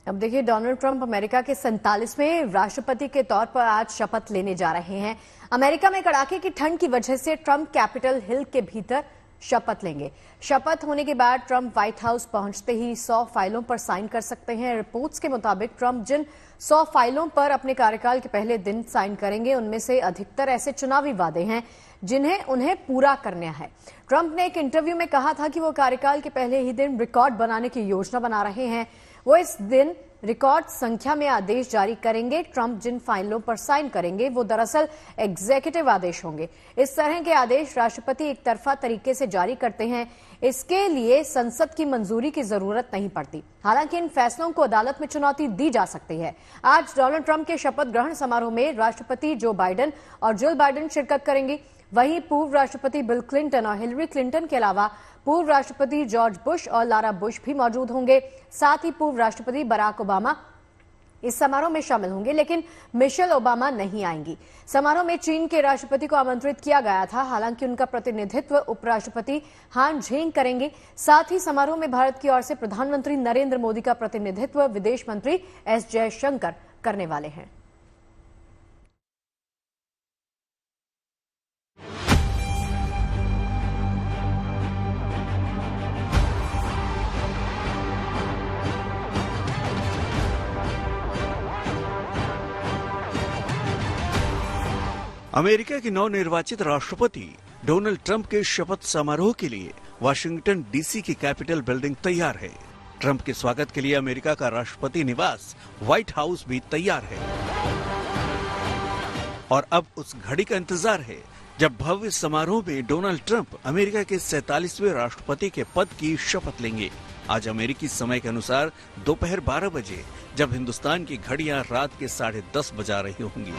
अब देखिए, Donald Trump America के 47वें राष्ट्रपति के तौर पर आज शपथ लेने जा रहे हैं। अमेरिका में कड़ाके की ठंड की वजह से ट्रंप कैपिटल हिल के भीतर शपथ लेंगे। शपथ होने के बाद ट्रंप व्हाइट हाउस पहुंचते ही 100 फाइलों पर साइन कर सकते हैं। रिपोर्ट्स के मुताबिक ट्रंप जिन 100 फाइलों पर अपने कार्यकाल के पहले दिन साइन करेंगे, उनमें से अधिकतर ऐसे चुनावी वादे हैं जिन्हें उन्हें पूरा करना है। ट्रंप ने एक इंटरव्यू में कहा था कि वो कार्यकाल के पहले ही दिन रिकॉर्ड बनाने की योजना बना रहे हैं। वो इस दिन रिकॉर्ड संख्या में आदेश जारी करेंगे। ट्रंप जिन फाइलों पर साइन करेंगे वो दरअसल एग्जीक्यूटिव आदेश होंगे। इस तरह के आदेश राष्ट्रपति एक तरफा तरीके से जारी करते हैं। इसके लिए संसद की मंजूरी की जरूरत नहीं पड़ती। हालांकि इन फैसलों को अदालत में चुनौती दी जा सकती है। आज डोनाल्ड ट्रंप के शपथ ग्रहण समारोह में राष्ट्रपति जो बाइडेन और जिल बाइडेन शिरकत करेंगी। वहीं पूर्व राष्ट्रपति बिल क्लिंटन और हिलरी क्लिंटन के अलावा पूर्व राष्ट्रपति जॉर्ज बुश और लारा बुश भी मौजूद होंगे। साथ ही पूर्व राष्ट्रपति बराक ओबामा इस समारोह में शामिल होंगे, लेकिन मिशेल ओबामा नहीं आएंगी। समारोह में चीन के राष्ट्रपति को आमंत्रित किया गया था, हालांकि उनका प्रतिनिधित्व उपराष्ट्रपति हान झेंग करेंगे। साथ ही समारोह में भारत की ओर से प्रधानमंत्री नरेंद्र मोदी का प्रतिनिधित्व विदेश मंत्री एस जयशंकर करने वाले हैं। अमेरिका के नवनिर्वाचित राष्ट्रपति डोनाल्ड ट्रंप के शपथ समारोह के लिए वाशिंगटन डीसी की कैपिटल बिल्डिंग तैयार है। ट्रंप के स्वागत के लिए अमेरिका का राष्ट्रपति निवास व्हाइट हाउस भी तैयार है और अब उस घड़ी का इंतजार है जब भव्य समारोह में डोनाल्ड ट्रंप अमेरिका के 47वें राष्ट्रपति के पद की शपथ लेंगे। आज अमेरिकी समय के अनुसार दोपहर 12 बजे, जब हिंदुस्तान की घड़ियां रात के 10:30 बजा रही होंगी,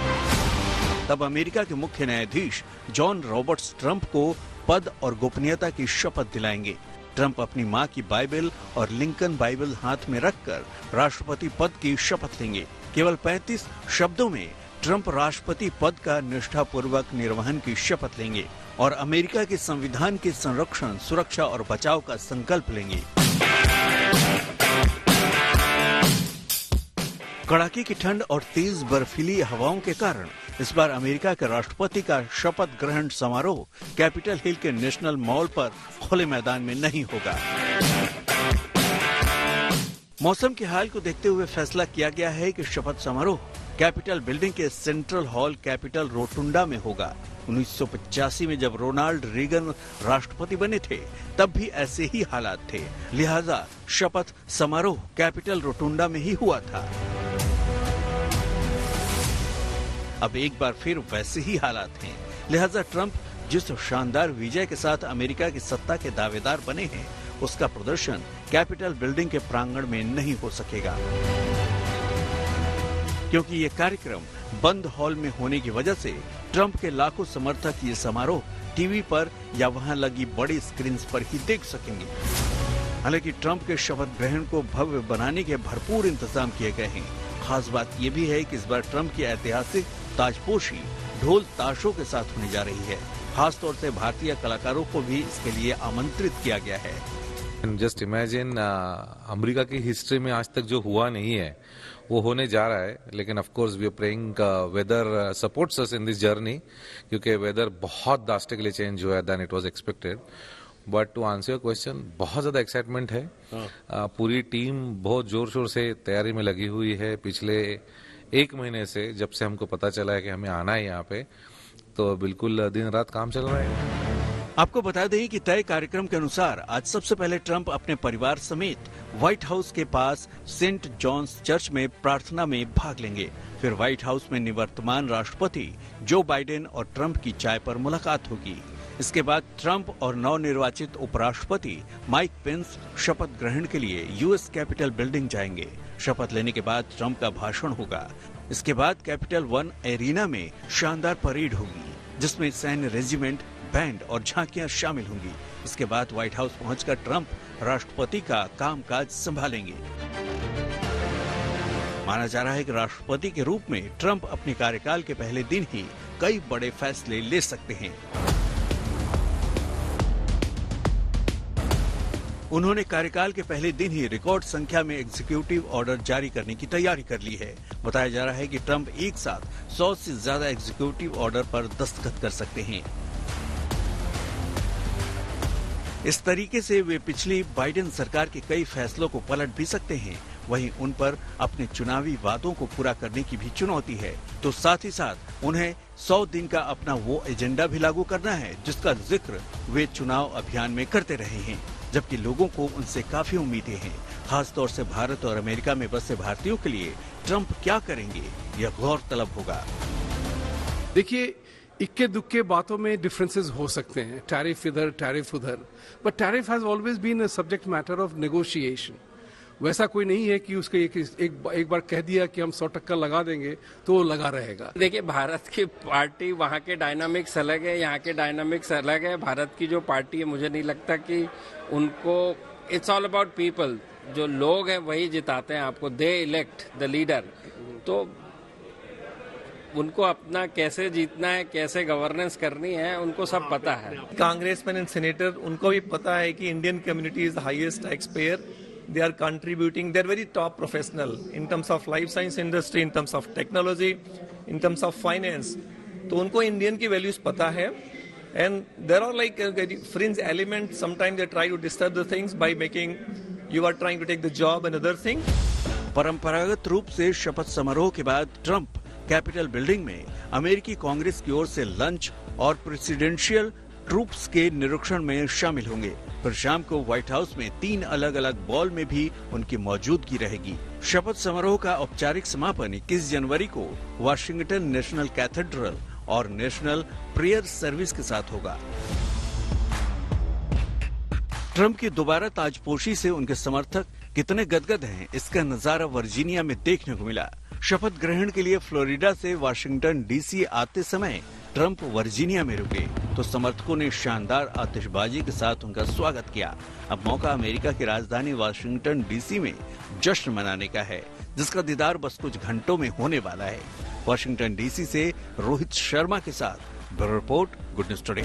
तब अमेरिका के मुख्य न्यायाधीश जॉन रॉबर्ट्स ट्रंप को पद और गोपनीयता की शपथ दिलाएंगे। ट्रंप अपनी मां की बाइबल और लिंकन बाइबल हाथ में रखकर राष्ट्रपति पद की शपथ लेंगे। केवल 35 शब्दों में ट्रंप राष्ट्रपति पद का निष्ठापूर्वक निर्वहन की शपथ लेंगे और अमेरिका के संविधान के संरक्षण, सुरक्षा और बचाव का संकल्प लेंगे। कड़ाके की ठंड और तेज बर्फीली हवाओं के कारण इस बार अमेरिका के राष्ट्रपति का शपथ ग्रहण समारोह कैपिटल हिल के नेशनल मॉल पर खुले मैदान में नहीं होगा। मौसम के हाल को देखते हुए फैसला किया गया है कि शपथ समारोह कैपिटल बिल्डिंग के सेंट्रल हॉल कैपिटल रोटुंडा में होगा। 1985 में जब रोनाल्ड रीगन राष्ट्रपति बने थे, तब भी ऐसे ही हालात थे। लिहाजा शपथ समारोह कैपिटल रोटुंडा में ही हुआ था। अब एक बार फिर वैसे ही हालात हैं। लिहाजा ट्रंप जिस शानदार विजय के साथ अमेरिका की सत्ता के दावेदार बने हैं, उसका प्रदर्शन कैपिटल बिल्डिंग के प्रांगण में नहीं हो सकेगा, क्योंकि ये कार्यक्रम बंद हॉल में होने की वजह से ट्रंप के लाखों समर्थक ये समारोह टीवी पर या वहां लगी बड़ी स्क्रीन पर ही देख सकेंगे। हालांकि ट्रंप के शपथ ग्रहण को भव्य बनाने के भरपूर इंतजाम किए गए हैं। खास बात यह भी है कि इस बार ट्रंप की ऐतिहासिक ताजपोशी ढोल ताशों के साथ होने जा रही है। खास तौर से भारतीय कलाकारों को भी इसके लिए आमंत्रित किया गया है। जस्ट इमेजिन, अमेरिका की हिस्ट्री में आज तक जो हुआ नहीं है वो होने जा रहा है। लेकिन of course we are praying weather supports us in this journey, क्योंकि वेदर बहुत ड्रास्टिकली चेंज हुआ है than it was expected. But to answer your question, बहुत ज्यादा एक्साइटमेंट है। पूरी टीम बहुत जोर शोर से तैयारी में लगी हुई है। पिछले 1 महीने से, जब से हमको पता चला है कि हमें आना है यहाँ पे, तो बिल्कुल दिन रात काम चल रहा है। आपको बता दें कि तय कार्यक्रम के अनुसार आज सबसे पहले ट्रंप अपने परिवार समेत व्हाइट हाउस के पास सेंट जॉन्स चर्च में प्रार्थना में भाग लेंगे। फिर व्हाइट हाउस में निवर्तमान राष्ट्रपति जो बाइडेन और ट्रंप की चाय पर मुलाकात होगी। इसके बाद ट्रंप और नवनिर्वाचित उपराष्ट्रपति माइक पेंस शपथ ग्रहण के लिए यूएस कैपिटल बिल्डिंग जाएंगे। शपथ लेने के बाद ट्रंप का भाषण होगा। इसके बाद कैपिटल वन एरिना में शानदार परेड होगी, जिसमें सैन्य रेजिमेंट, बैंड और झांकियां शामिल होंगी। इसके बाद व्हाइट हाउस पहुंचकर ट्रंप राष्ट्रपति का कामकाज संभालेंगे। माना जा रहा है कि राष्ट्रपति के रूप में ट्रंप अपने कार्यकाल के पहले दिन ही कई बड़े फैसले ले सकते हैं। उन्होंने कार्यकाल के पहले दिन ही रिकॉर्ड संख्या में एग्जीक्यूटिव ऑर्डर जारी करने की तैयारी कर ली है। बताया जा रहा है कि ट्रंप एक साथ 100 से ज्यादा एग्जीक्यूटिव ऑर्डर पर दस्तखत कर सकते हैं। इस तरीके से वे पिछली बाइडेन सरकार के कई फैसलों को पलट भी सकते हैं। वहीं उन पर अपने चुनावी वादों को पूरा करने की भी चुनौती है, तो साथ ही साथ उन्हें 100 दिन का अपना वो एजेंडा भी लागू करना है जिसका जिक्र वे चुनाव अभियान में करते रहे हैं, जबकि लोगों को उनसे काफी उम्मीदें हैं। खासतौर से भारत और अमेरिका में बसे भारतीयों के लिए ट्रंप क्या करेंगे, यह गौरतलब होगा। देखिए, इक्के दुक्के बातों में डिफरेंसेस हो सकते हैं, टैरिफ इधर टैरिफ उधर, but tariff has always been a subject matter of negotiation. वैसा कोई नहीं है कि उसके एक बार कह दिया कि हम 100% लगा देंगे तो वो लगा रहेगा। देखिए, भारत की पार्टी, वहाँ के डायनामिक्स अलग है, यहाँ के डायनामिक्स अलग है। भारत की जो पार्टी है, मुझे नहीं लगता कि उनको, इट्स ऑल अबाउट पीपल, जो लोग हैं वही जिताते हैं आपको, दे इलेक्ट द लीडर। तो उनको अपना कैसे जीतना है, कैसे गवर्नेंस करनी है, उनको सब पता है। कांग्रेसमैन एंड सेनेटर, उनको भी पता है कि Indian community is the highest tax payer. They are contributing, they're very top professional in terms of life science industry, in terms of technology, in terms of finance. तो उनको Indian की values पता है, and there are like fringe elements. Sometimes they try to disturb the things by making you are trying to take the job and other thing. परंपरागत रूप से शपथ समारोह के बाद ट्रंप कैपिटल बिल्डिंग में अमेरिकी कांग्रेस की ओर से लंच और प्रेसिडेंशियल ट्रूप्स के निरीक्षण में शामिल होंगे। फिर शाम को व्हाइट हाउस में 3 अलग अलग बॉल में भी उनकी मौजूदगी रहेगी। शपथ समारोह का औपचारिक समापन 21 जनवरी को वाशिंगटन नेशनल कैथेड्रल और नेशनल प्रेयर सर्विस के साथ होगा। ट्रंप की दोबारा ताजपोशी से उनके समर्थक कितने गदगद हैं, इसका नजारा वर्जीनिया में देखने को मिला। शपथ ग्रहण के लिए फ्लोरिडा से वाशिंगटन डीसी आते समय ट्रंप वर्जीनिया में रुके तो समर्थकों ने शानदार आतिशबाजी के साथ उनका स्वागत किया। अब मौका अमेरिका की राजधानी वाशिंगटन डीसी में जश्न मनाने का है, जिसका दीदार बस कुछ घंटों में होने वाला है। वाशिंगटन डीसी से रोहित शर्मा के साथ bureau report, good news today.